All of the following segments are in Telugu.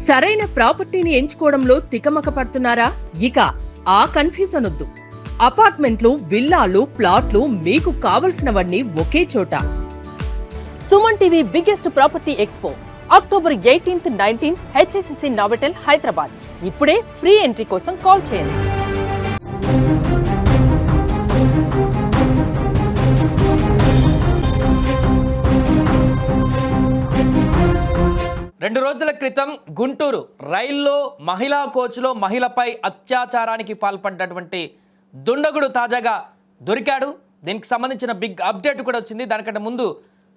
సరైన ప్రాపర్టీని ఎంచుకోవడంలో తికమక పడుతున్నారా? ఇక ఆ కన్ఫ్యూజన్ వద్దు. అపార్ట్మెంట్లు, విల్లాలు, ప్లాట్లు మీకు కావలసినవన్నీ ఒకే చోట. Suman TV biggest property expo October 18th, 19th HSCC నావటెల్ Hyderabad. ఇప్పుడే ఫ్రీ ఎంట్రీ కోసం కాల్ చేయండి. రెండు రోజుల క్రితం గుంటూరు రైల్లో మహిళా కోచ్లో మహిళపై అత్యాచారానికి పాల్పడ్డటువంటి దుండగుడు తాజాగా దొరికాడు. దీనికి సంబంధించిన బిగ్ అప్డేట్ కూడా వచ్చింది. దానికంటే ముందు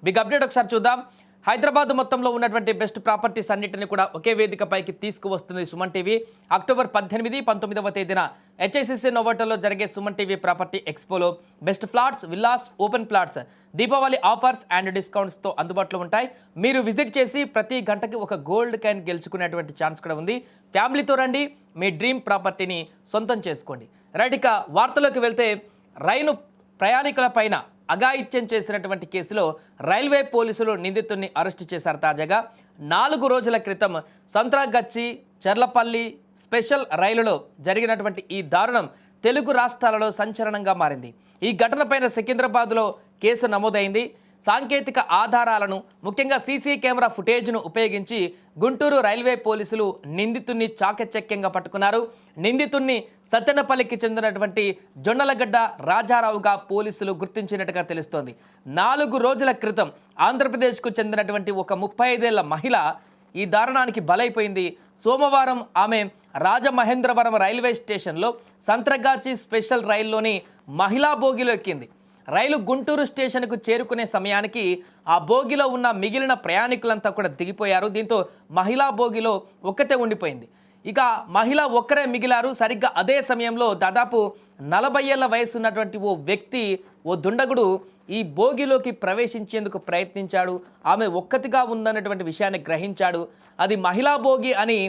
బిగ్ అప్డేట్ ఒకసారి చూద్దాం. హైదరాబాద్ మొత్తంలో ఉన్నటువంటి బెస్ట్ ప్రాపర్టీస్ అన్నింటినీ కూడా ఒకే వేదికపైకి తీసుకువస్తుంది సుమన్ టీవీ. అక్టోబర్ 18, 19వ తేదీన HSCC నోవోటల్లో జరిగే సుమన్ టీవీ ప్రాపర్టీ ఎక్స్పోలో best flats, villas, open plots Deepavali offers and డిస్కౌంట్స్తో అందుబాటులో ఉంటాయి. మీరు విజిట్ చేసి ప్రతి గంటకి ఒక గోల్డ్ కాయిన్ గెలుచుకునేటువంటి ఛాన్స్ కూడా ఉంది. ఫ్యామిలీతో రండి, మీ డ్రీమ్ ప్రాపర్టీని సొంతం చేసుకోండి. రైట్, ఇక వార్తలోకి వెళ్తే, రైలు ప్రయాణికుల పైన అఘాయిత్యం చేసినటువంటి కేసులో రైల్వే పోలీసులు నిందితుడిని అరెస్టు చేశారు. తాజాగా 4 రోజుల క్రితం సంత్రాగచ్చి చర్లపల్లి స్పెషల్ రైలులో జరిగినటువంటి ఈ దారుణం తెలుగు రాష్ట్రాలలో సంచలనంగా మారింది. ఈ ఘటనపైన సికింద్రాబాద్లో కేసు నమోదైంది. సాంకేతిక ఆధారాలను, ముఖ్యంగా సీసీ కెమెరా ఫుటేజ్ను ఉపయోగించి గుంటూరు రైల్వే పోలీసులు నిందితుడిని చాకచక్యంగా పట్టుకున్నారు. నిందితుడిని సత్తెనపల్లికి చెందినటువంటి జొన్నలగడ్డ రాజారావుగా పోలీసులు గుర్తించినట్టుగా తెలుస్తోంది. 4 రోజుల క్రితం ఆంధ్రప్రదేశ్కు చెందినటువంటి ఒక 35 ఏళ్ల మహిళ ఈ దారుణానికి బలైపోయింది. సోమవారం ఆమె రాజమహేంద్రవరం రైల్వే స్టేషన్లో సంత్రగాచి స్పెషల్ రైల్లోని మహిళా బోగిలో ఎక్కింది. రైలు గుంటూరు స్టేషన్కు చేరుకునే సమయానికి ఆ బోగిలో ఉన్న మిగిలిన ప్రయాణికులంతా కూడా దిగిపోయారు. దీంతో మహిళా బోగిలో ఒక్కతే ఉండిపోయింది. ఇక మహిళ ఒక్కరే మిగిలారు. సరిగ్గా అదే సమయంలో దాదాపు 40 ఏళ్ల వయసు ఉన్నటువంటి ఓ వ్యక్తి, ఓ దుండగుడు ఈ బోగిలోకి ప్రవేశించేందుకు ప్రయత్నించాడు. ఆమె ఒక్కతిగా ఉందన్నటువంటి విషయాన్ని గ్రహించాడు. అది మహిళా బోగి అని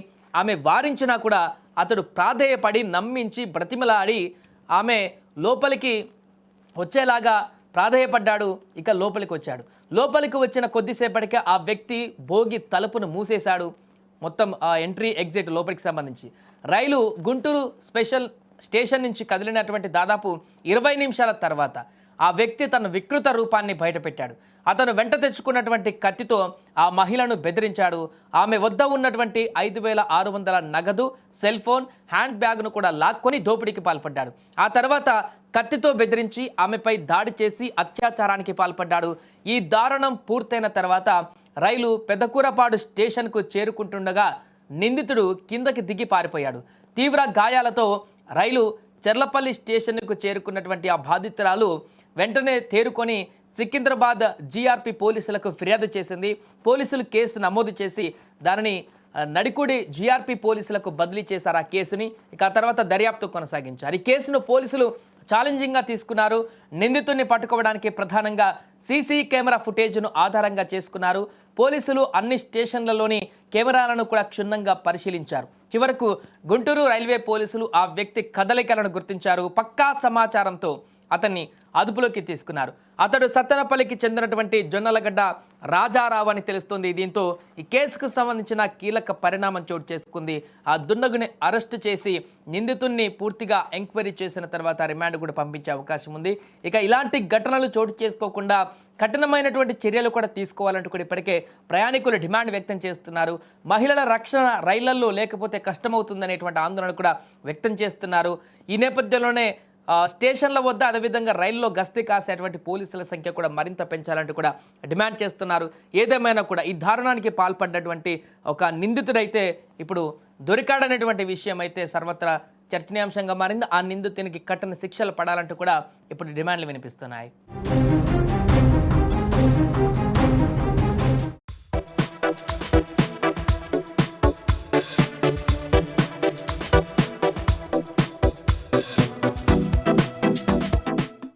ఆమె వారించినా కూడా అతడు ప్రాధేయపడి నమ్మించి బ్రతిమలాడి ఆమె లోపలికి వచ్చేలాగా ప్రాధేయపడ్డాడు. ఇక లోపలికి వచ్చాడు. లోపలికి వచ్చిన కొద్దిసేపటికే ఆ వ్యక్తి బోగి తలుపును మూసేశాడు. మొత్తం ఎంట్రీ ఎగ్జిట్ లోపలికి సంబంధించి రైలు గుంటూరు స్పెషల్ స్టేషన్ నుంచి కదిలినటువంటి దాదాపు 20 నిమిషాల తర్వాత ఆ వ్యక్తి తన వికృత రూపాన్ని బయటపెట్టాడు. అతను వెంట తెచ్చుకున్నటువంటి కత్తితో ఆ మహిళను బెదిరించాడు. ఆమె వద్ద ఉన్నటువంటి 5,600 నగదు, సెల్ ఫోన్, హ్యాండ్ బ్యాగ్ను కూడా లాక్కొని దోపిడీకి పాల్పడ్డాడు. ఆ తర్వాత కత్తితో బెదిరించి ఆమెపై దాడి చేసి అత్యాచారానికి పాల్పడ్డాడు. ఈ దారుణం పూర్తయిన తర్వాత రైలు పెదకూరపాడు స్టేషన్కు చేరుకుంటుండగా నిందితుడు కిందకి దిగి పారిపోయాడు. తీవ్ర గాయాలతో రైలు చర్లపల్లి స్టేషన్కు చేరుకున్నటువంటి ఆ బాధితురాలు వెంటనే తేరుకొని సికింద్రాబాద్ జీఆర్పీ పోలీసులకు ఫిర్యాదు చేసింది. పోలీసులు కేసు నమోదు చేసి దానిని నడికుడి జీఆర్పీ పోలీసులకు బదిలీ చేశారు ఆ కేసుని. ఇక ఆ తర్వాత దర్యాప్తు కొనసాగించారు. ఈ కేసును పోలీసులు ఛాలెంజింగ్గా తీసుకున్నారు. నిందితుడిని పట్టుకోవడానికి ప్రధానంగా సీసీ కెమెరా ఫుటేజ్ను ఆధారంగా చేసుకున్నారు. పోలీసులు అన్ని స్టేషన్లలోని కెమెరాలను కూడా క్షుణ్ణంగా పరిశీలించారు. చివరకు గుంటూరు రైల్వే పోలీసులు ఆ వ్యక్తి కదలికలను గుర్తించారు. పక్కా సమాచారంతో అతన్ని అదుపులోకి తీసుకున్నారు. అతడు సత్తెనపల్లికి చెందినటువంటి జొన్నలగడ్డ రాజారావు అని తెలుస్తుంది. దీంతో ఈ కేసుకు సంబంధించిన కీలక పరిణామం చోటు చేసుకుంది. ఆ దుండగుని అరెస్టు చేసి నిందితుడిని పూర్తిగా ఎంక్వైరీ చేసిన తర్వాత రిమాండ్ కూడా పంపించే అవకాశం ఉంది. ఇక ఇలాంటి ఘటనలు చోటు చేసుకోకుండా కఠినమైనటువంటి చర్యలు కూడా తీసుకోవాలంటూ కూడా ఇప్పటికే ప్రయాణికులు డిమాండ్ వ్యక్తం చేస్తున్నారు. మహిళల రక్షణ రైళ్లలో లేకపోతే కష్టమవుతుందనేటువంటి ఆందోళన కూడా వ్యక్తం చేస్తున్నారు. ఈ నేపథ్యంలోనే స్టేషన్ల వద్ద, అదేవిధంగా రైల్లో గస్తీ కాసేటువంటి పోలీసుల సంఖ్య కూడా మరింత పెంచాలంటూ కూడా డిమాండ్ చేస్తున్నారు. ఏదేమైనా కూడా ఈ దారుణానికి పాల్పడ్డటువంటి ఒక నిందితుడైతే ఇప్పుడు దొరికాడనేటువంటి విషయం అయితే సర్వత్రా చర్చనీయాంశంగా మారింది. ఆ నిందితునికి కఠిన శిక్షలు పడాలంటూ కూడా ఇప్పుడు డిమాండ్లు వినిపిస్తున్నాయి.